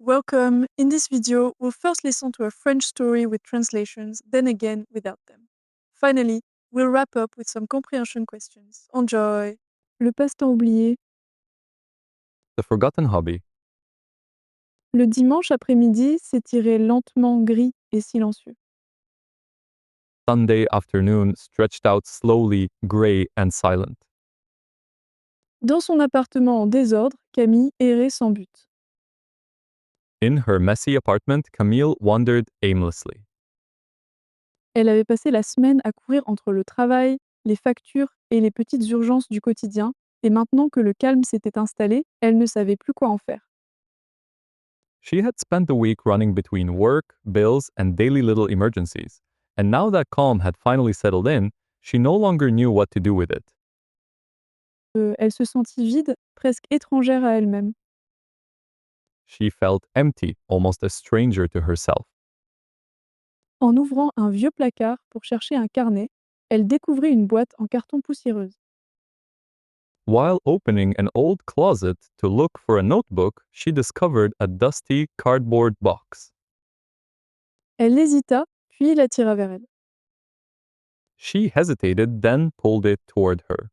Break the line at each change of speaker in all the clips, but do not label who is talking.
Welcome! In this video, we'll first listen to a French story with translations, then again without them. Finally, we'll wrap up with some comprehension questions. Enjoy! Le passe-temps oublié.
The Forgotten Hobby.
Le dimanche après-midi s'étirait lentement gris et silencieux.
Sunday afternoon stretched out slowly, gray and silent.
Dans son appartement en désordre, Camille errait sans but.
In her messy apartment, Camille wandered aimlessly.
Elle avait passé la semaine à courir entre le travail, les factures et les petites urgences du quotidien, et maintenant que le calme s'était installé, elle ne savait plus quoi en faire.
She had spent the week running between work, bills, and daily little emergencies, and now that calm had finally settled in, she no longer knew what to do with it.
Elle se sentit vide, presque étrangère à elle-même.
She felt empty, almost a stranger to herself.
En ouvrant un vieux placard pour chercher un carnet, elle découvrit une boîte en carton poussiéreuse.
While opening an old closet to look for a notebook, she discovered a dusty cardboard box.
Elle hésita, puis la tira vers elle.
She hesitated, then pulled it toward her.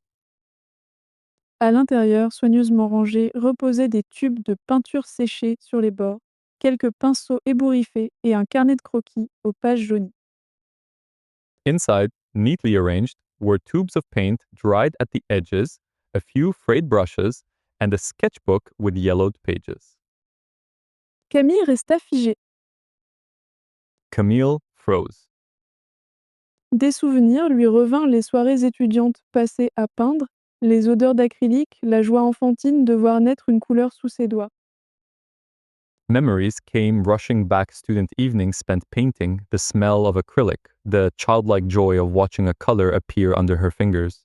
À l'intérieur, soigneusement rangés, reposaient des tubes de peinture séchée sur les bords, quelques pinceaux ébouriffés et un carnet de croquis aux pages jaunies.
Inside, neatly arranged, were tubes of paint dried at the edges, a few frayed brushes, and a sketchbook with yellowed pages.
Camille resta figée.
Camille froze.
Des souvenirs lui revinrent les soirées étudiantes passées à peindre, les odeurs d'acrylique, la joie enfantine de voir naître une couleur sous ses doigts.
Memories came rushing back student evenings spent painting, the smell of acrylic, the childlike joy of watching a color appear under her fingers.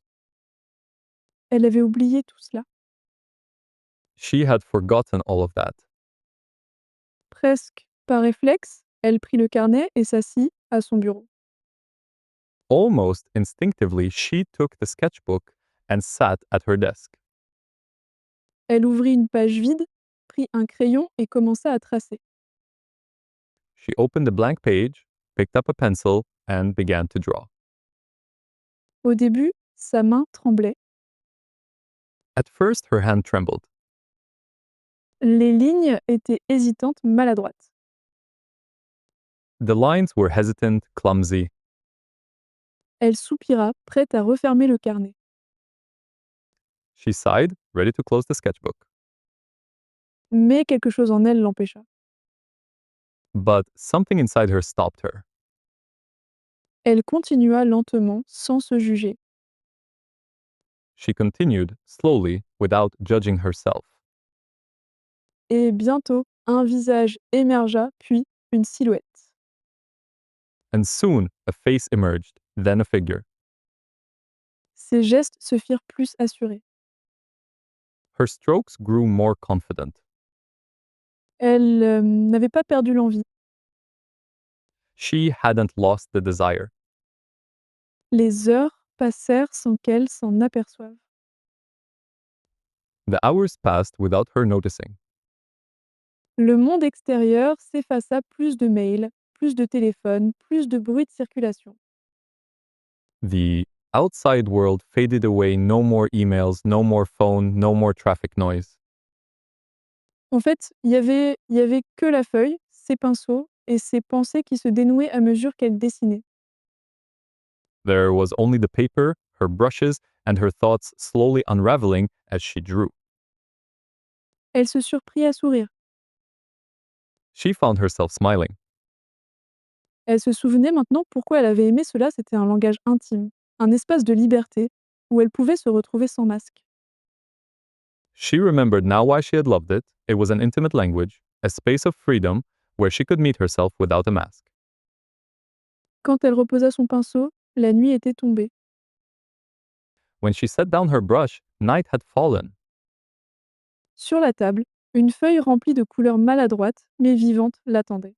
Elle avait oublié tout cela.
She had forgotten all of that.
Presque par réflexe, elle prit le carnet et s'assit à son bureau.
Almost instinctively, she took the sketchbook and sat at her desk.
Elle ouvrit une page vide, prit un crayon et commença à tracer.
She opened a blank page, picked up a pencil, and began to draw.
Au début, sa main tremblait.
At first, her hand trembled.
Les lignes étaient hésitantes, maladroites.
The lines were hesitant, clumsy.
Elle soupira, prête à refermer le carnet.
She sighed, ready to close the sketchbook.
Mais quelque chose en elle l'empêcha.
But something inside her stopped her.
Elle continua lentement, sans se juger.
She continued, slowly, without judging herself.
Et bientôt, un visage émergea, puis une silhouette.
And soon, a face emerged, then a figure.
Ses gestes se firent plus assurés.
Her strokes grew more confident.
Elle n'avait pas perdu l'envie.
She hadn't lost the desire.
Les heures passèrent sans qu'elle s'en aperçoive.
The hours passed without her noticing.
Le monde extérieur s'effaça, plus de mails, plus de téléphones, plus de bruit de circulation.
The outside world faded away, no more emails, no more phone, no more traffic noise.
En fait, il y avait que la feuille, ses pinceaux et ses pensées qui se dénouaient à mesure qu'elle dessinait.
There was only the paper, her brushes, and her thoughts slowly unraveling as she drew.
Elle se surprit à sourire.
She found herself smiling.
Elle se souvenait maintenant pourquoi elle avait aimé cela, c'était un langage intime, un espace de liberté où elle pouvait se retrouver sans masque.
She remembered now why she had loved it. It was an intimate language, a space of freedom where she could meet herself without a mask.
Quand elle reposa son pinceau, la nuit était tombée.
When she set down her brush, night had fallen.
Sur la table, une feuille remplie de couleurs maladroites mais vivantes l'attendait.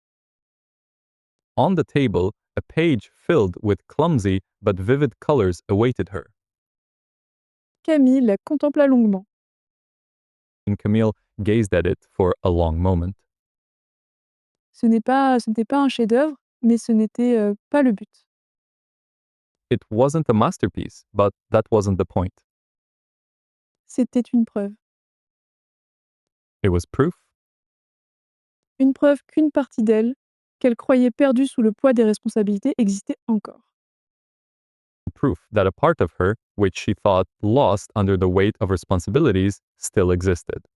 On the table, a page filled with clumsy but vivid colors awaited her,
Camille la contempla longuement.
and Camille gazed at it for a long moment.
Ce n'était pas un chef-d'œuvre, mais ce n'était, pas le but.
It wasn't a masterpiece, but that wasn't the point.
C'était une preuve.
It was proof,
Une preuve qu'une partie d'elle, qu'elle croyait perdue sous le poids des responsabilités, existait encore.
proof that a part of her, which she thought lost under the weight of responsibilities, still existed.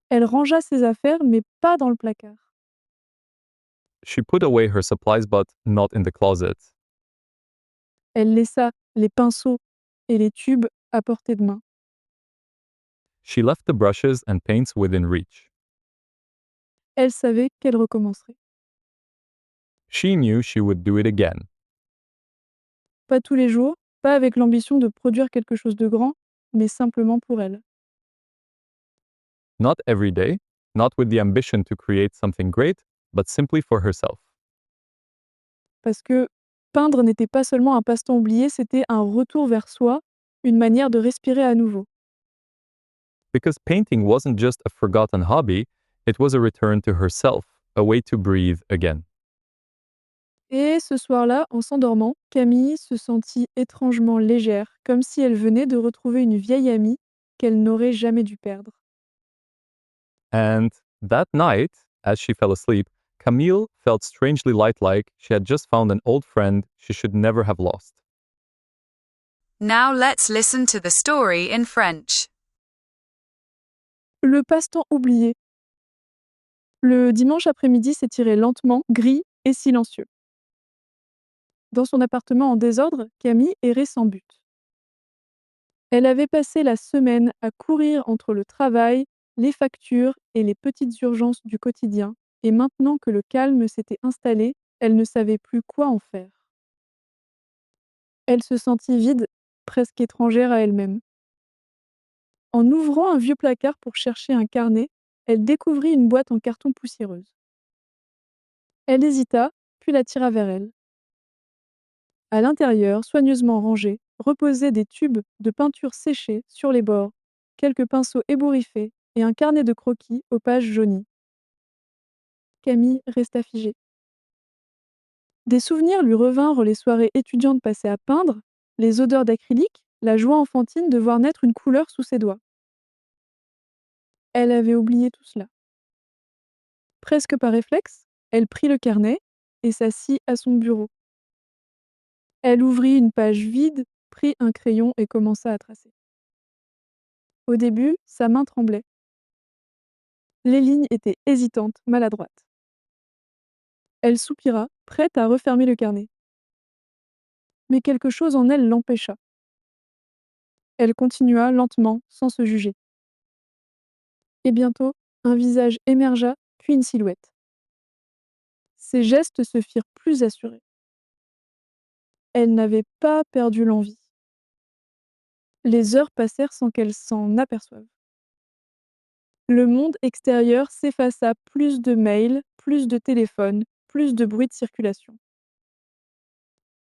Elle rangea ses affaires, mais pas dans le placard.
She put away her supplies, but not in the closet.
Elle laissa les pinceaux et les tubes à portée de main.
She left the brushes and paints within reach.
Elle savait qu'elle recommencerait.
She knew she would do it again.
Pas tous les jours, pas avec l'ambition de produire quelque chose de grand, mais simplement pour elle.
Not every day, not with the ambition to create something great, but simply for herself.
Parce que peindre n'était pas seulement un passe-temps oublié, c'était un retour vers soi, une manière de respirer à nouveau.
Because painting wasn't just a forgotten hobby, it was a return to herself, a way to breathe again.
Et ce soir-là, en s'endormant, Camille se sentit étrangement légère, comme si elle venait de retrouver une vieille amie qu'elle n'aurait jamais dû perdre.
And that night, as she fell asleep, Camille felt strangely light-like she had just found an old friend she should never have lost.
Now let's listen to the story in French.
Le passe-temps oublié. Le dimanche après-midi s'étirait lentement, gris et silencieux. Dans son appartement en désordre, Camille errait sans but. Elle avait passé la semaine à courir entre le travail, les factures et les petites urgences du quotidien, et maintenant que le calme s'était installé, elle ne savait plus quoi en faire. Elle se sentit vide, presque étrangère à elle-même. En ouvrant un vieux placard pour chercher un carnet, elle découvrit une boîte en carton poussiéreuse. Elle hésita, puis la tira vers elle. À l'intérieur, soigneusement rangés, reposaient des tubes de peinture séchée sur les bords, quelques pinceaux ébouriffés et un carnet de croquis aux pages jaunies. Camille resta figée. Des souvenirs lui revinrent les soirées étudiantes passées à peindre, les odeurs d'acrylique, la joie enfantine de voir naître une couleur sous ses doigts. Elle avait oublié tout cela. Presque par réflexe, elle prit le carnet et s'assit à son bureau. Elle ouvrit une page vide, prit un crayon et commença à tracer. Au début, sa main tremblait. Les lignes étaient hésitantes, maladroites. Elle soupira, prête à refermer le carnet. Mais quelque chose en elle l'empêcha. Elle continua lentement, sans se juger. Et bientôt, un visage émergea, puis une silhouette. Ses gestes se firent plus assurés. Elle n'avait pas perdu l'envie. Les heures passèrent sans qu'elle s'en aperçoive. Le monde extérieur s'effaça, plus de mails, plus de téléphones, plus de bruit de circulation.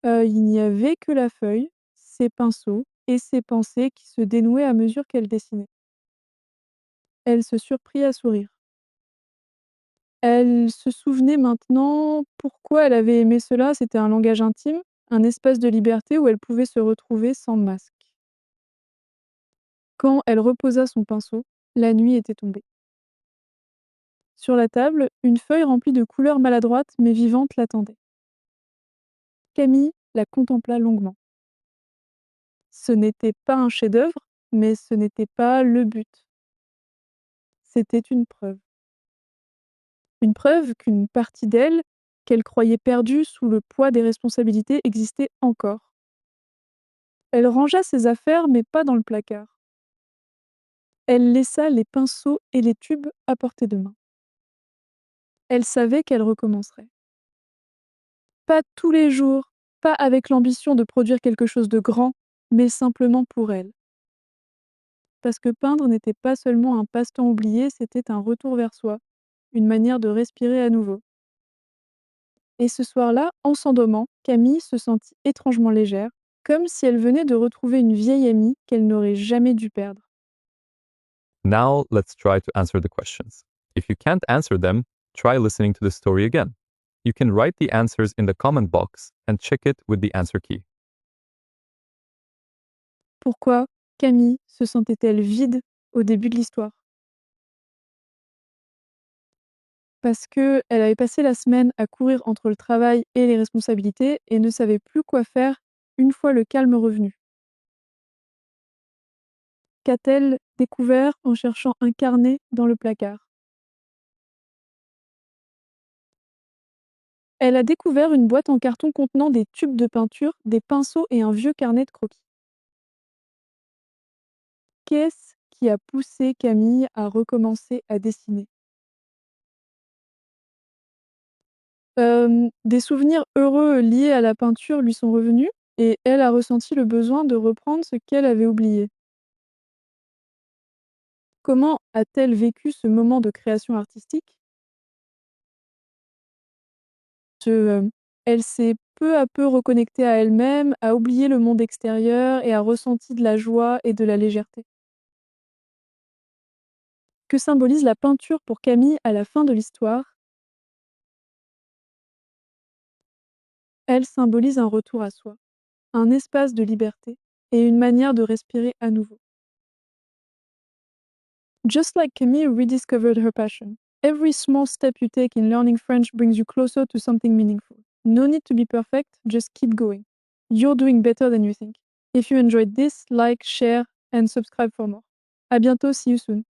Il n'y avait que la feuille, ses pinceaux et ses pensées qui se dénouaient à mesure qu'elle dessinait. Elle se surprit à sourire. Elle se souvenait maintenant pourquoi elle avait aimé cela, c'était un langage intime, un espace de liberté où elle pouvait se retrouver sans masque. Quand elle reposa son pinceau, la nuit était tombée. Sur la table, une feuille remplie de couleurs maladroites mais vivantes l'attendait. Camille la contempla longuement. Ce n'était pas un chef-d'œuvre, mais ce n'était pas le but. C'était une preuve. Une preuve qu'une partie d'elle, qu'elle croyait perdue sous le poids des responsabilités, existait encore. Elle rangea ses affaires, mais pas dans le placard. Elle laissa les pinceaux et les tubes à portée de main. Elle savait qu'elle recommencerait. Pas tous les jours, pas avec l'ambition de produire quelque chose de grand, mais simplement pour elle. Parce que peindre n'était pas seulement un passe-temps oublié, c'était un retour vers soi, une manière de respirer à nouveau. Et ce soir-là, en s'endormant, Camille se sentit étrangement légère, comme si elle venait de retrouver une vieille amie qu'elle n'aurait jamais dû perdre.
Now let's try to answer the questions. If you can't answer them, try listening to the story again. You can write the answers in the comment box and check it with the answer key.
Pourquoi Camille se sentait-elle vide au début de l'histoire? Parce qu'elle avait passé la semaine à courir entre le travail et les responsabilités et ne savait plus quoi faire une fois le calme revenu. Qu'a-t-elle découvert en cherchant un carnet dans le placard? Elle a découvert une boîte en carton contenant des tubes de peinture, des pinceaux et un vieux carnet de croquis. Qu'est-ce qui a poussé Camille à recommencer à dessiner? Des souvenirs heureux liés à la peinture lui sont revenus et elle a ressenti le besoin de reprendre ce qu'elle avait oublié. Comment a-t-elle vécu ce moment de création artistique? Se Elle s'est peu à peu reconnectée à elle-même, a oublié le monde extérieur et a ressenti de la joie et de la légèreté. Que symbolise la peinture pour Camille à la fin de l'histoire? Elle symbolise un retour à soi, un espace de liberté et une manière de respirer à nouveau. Just like Camille rediscovered her passion, every small step you take in learning French brings you closer to something meaningful. No need to be perfect, just keep going. You're doing better than you think. If you enjoyed this, like, share, and subscribe for more. À bientôt, see you soon.